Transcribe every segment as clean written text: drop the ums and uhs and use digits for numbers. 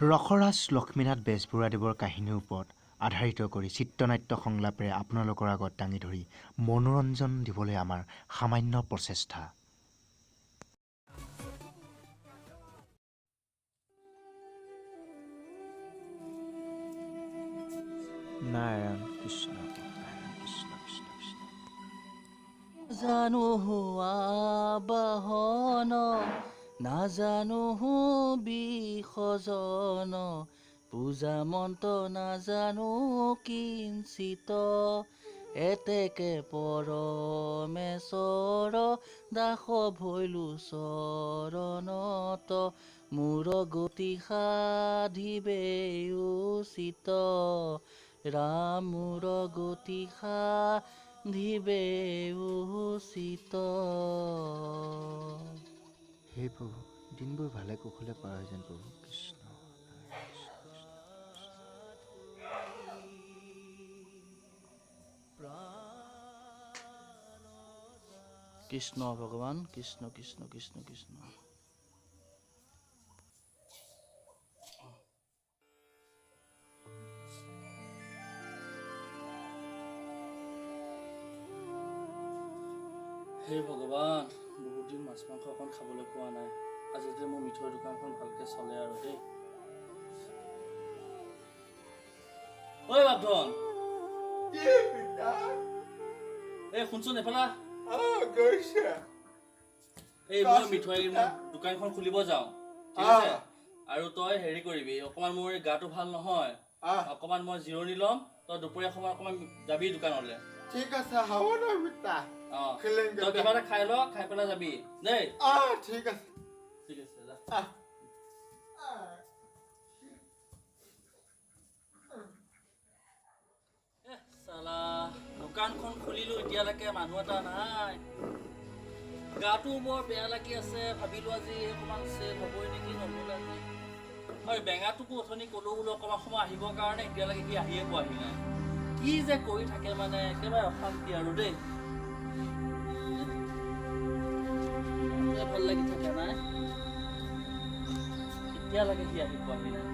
ৰসৰাজ লক্ষ্মীনাথ বেজবৰুৱাদেৱৰ কাহিনীৰ ওপৰত আধাৰিত কৰি চিত্ৰনাট্য সংলাপেৰে আপোনালোকৰ আগত দাঙি ধৰি মনোৰঞ্জন দিবলৈ আমাৰ সামান্য প্ৰচেষ্টা। নাৰায়ণ কৃষ্ণ নাৰায়ণ কৃষ্ণ কৃষ্ণ কৃষ্ণ। জানো আবাহন নাজানো বিসজন পূজা মন্ত্ৰ নাজানো কিঞ্চিত এতেকে পৰমেশ্বৰ দাস ভৈলো চৰণত মোৰ গতি সাধিবে উচিত ৰাম মোৰ গতি সাধিবে উচিত। হে প্ৰভু, দিনবোৰ ভালে কুশলে পাৰ হয় যেন প্ৰভু। কৃষ্ণ কৃষ্ণ ভগৱান কৃষ্ণ কৃষ্ণ কৃষ্ণ কৃষ্ণ। হে ভগৱান, বহুত দিন মাছ মাংস অকণ খাবলৈ পোৱা নাই। আজি যে মোৰ মিঠৈৰ দোকানখন ভালকে চলে আৰু দেই। ঐ বাপধন, এই শুনচোন এফালা। এই মই মিঠৈ দোকানখন খুলিব যাওঁ, ঠিক আছে? আৰু তই হেৰি কৰিবি, অকমান মোৰ গাটো ভাল নহয়, অকমান মই জিৰণি ল'ম। তই দুপৰীয়া সময় অকমান যাবি দোকানলৈ। ঠিক আছে, হ'ব ন বিতা। তই কিবা এটা খাই ল, খাই পেলাই যাবি দেই। ঠিক আছে ঠিক আছে, যা। চালা, দোকানখন খুলিলো, এতিয়ালৈকে মানুহ এটা নাই। গাটো বৰ বেয়া লাগি আছে, ভাবিলো আজি অকমান চেল হ'বই নেকি, নহ'ল আজি। আৰু বেঙাটোকো অথনি ক'লো বোলো অকমান সময় আহিবৰ কাৰণে, এতিয়ালৈকে সি আহিয়ে পোৱাহি নাই। কি যে কৰি থাকে মানে, একেবাৰে অশান্তি আৰু দেই। ভাল লাগি থাকে নাই, এতিয়ালৈকে সি আহি পোৱাহি নাই।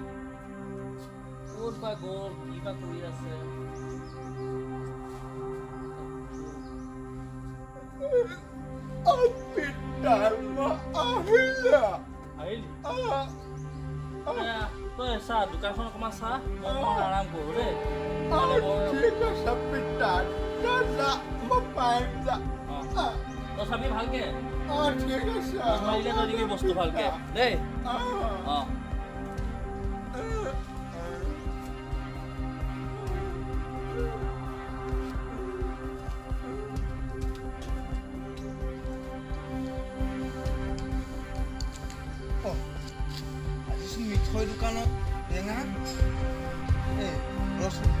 ক'ত বা গ'ল, কি বা কৰি আছে। তই চা, দোকানখন অকমান চা, মই অকমান আৰাম কৰো দেই। তই চাবি ভালকে, পাৰিলে তই দিবি বস্তু ভালকে দেই। মিঠৈ দোকানত বেঙা ৰচোন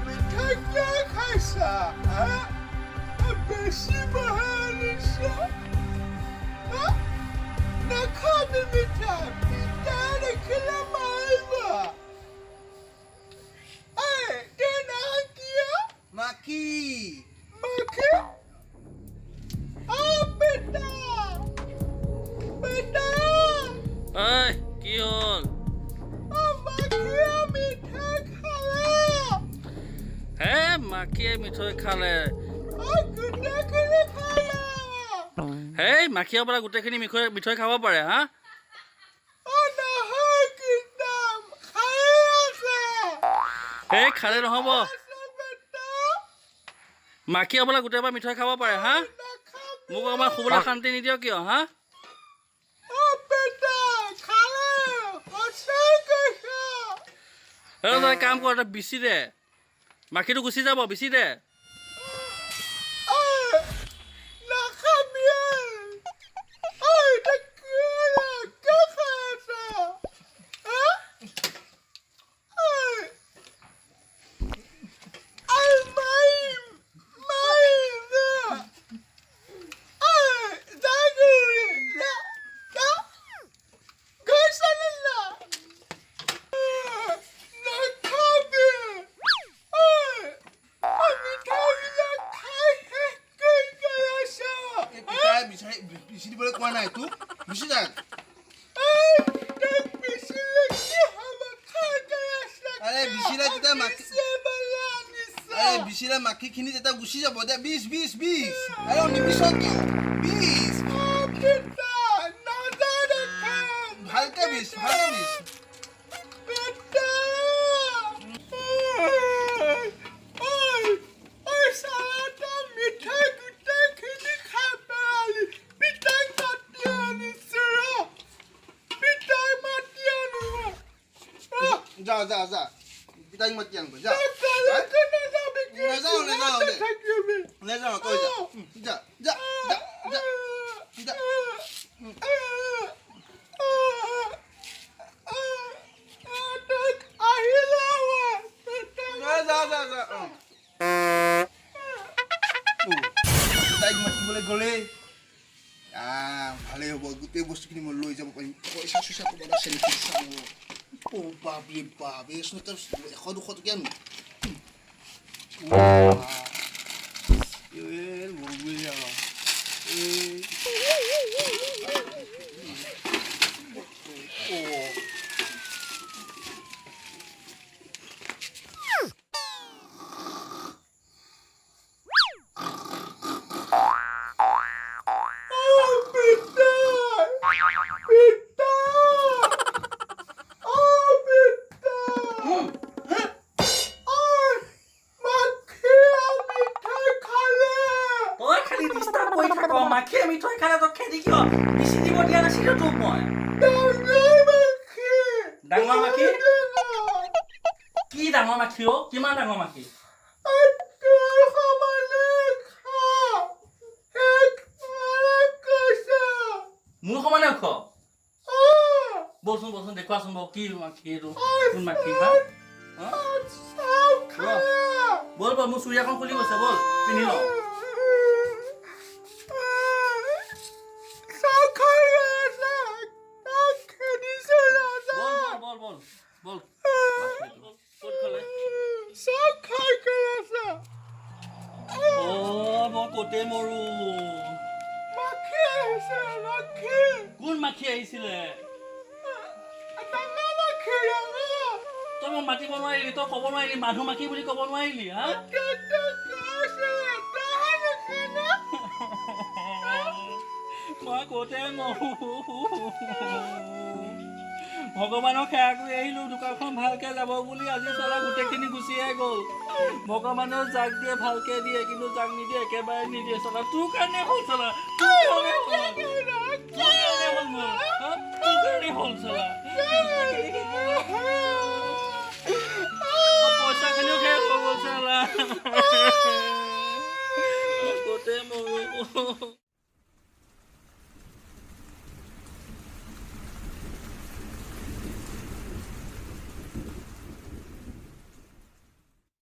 মিঠাই কিয় খাইছা? বেছি বহালিছা, নাখাবি মিঠাই, পিতা দেখিলে মাৰিবা। মাখি মাখি বেটা বেটা, কি হ'ল? মাখিয়ে মিঠাই খালে। হে, মাখিয়ে মিঠৈ খালে? গোটেইখিনি খালে। হেই, মাখিয়ে পৰা গোটেইখিনি মিঠৈ খাব পাৰে? হা, নহয় কিদাম খাই আছে। এই খালে নহ'ব, মাখিয়ে বোলে গোটেই পৰা মিঠৈ খাব পাৰে? হা, মোক অকমান শুবলৈ শান্তি নিদিয় কিয়? হা, তই কাম কৰ, তই বিচি দে, মাখিটো গুচি যাব, বিচি দে। চাই বিচি দিবলৈ কোৱা নাই তোক বিচি যাক আৰে বিচিলে তেতিয়া মাখি আৰে বিচিলে মাখিখিনি যেতিয়া গুচি যাব দে 20 আৰে নিবিচ কিয় 20 ভালকে বিচ যা পিতাক মাতি আনগৈ যা নেযাওঁ তই যা তাইক মাতিবলৈ গ'লে ভালেই হ'ব গোটেই বস্তুখিনি মই লৈ যাব পাৰিম পইচা চইচা ক'ৰবাত আছে নেকি চাওঁ বাপৰে বাপ এই 100-200 টকীয়া মাখিয়ে মিঠৈ খালে তই খেদি কিয় বিচি দিব দিয়া নাছিলো তোক মই ডাঙৰ মাখি কি ডাঙৰ মাখি অ কিমান ডাঙৰ মাখি মোৰ সমানে ওখ বলচোন দেখুৱাচোন বাৰু কি মাখি এইটো কোন মাখি হা বল মোৰ চুৰিয়াখন খুলি গৈছে বল পিন্ধি লওঁ বল মই কতে মৰো কোন মাখি আহিছিলে তই মই মাতিব নোৱাৰিলি তই ক'ব নোৱাৰিলি মানুহ মাখি বুলি ক'ব নোৱাৰিলি হা মই কতে মৰো ভগৱানক সেৱা কৰি আহিলো দোকানখন ভালকে যাব বুলি আজি চলা গোটেইখিনি গুচিয়ে গ'ল ভগৱানেও জাক দিয়ে ভালকে দিয়ে কিন্তু জাক নিদিয়ে একেবাৰে নিদিয়ে চলা তোৰ কাৰণে হ'ল চলা তোৰ কাৰণে হ'ল চলা পইচাখিনিও শেষ হৈ গ'ল চলা ক'তে মৰো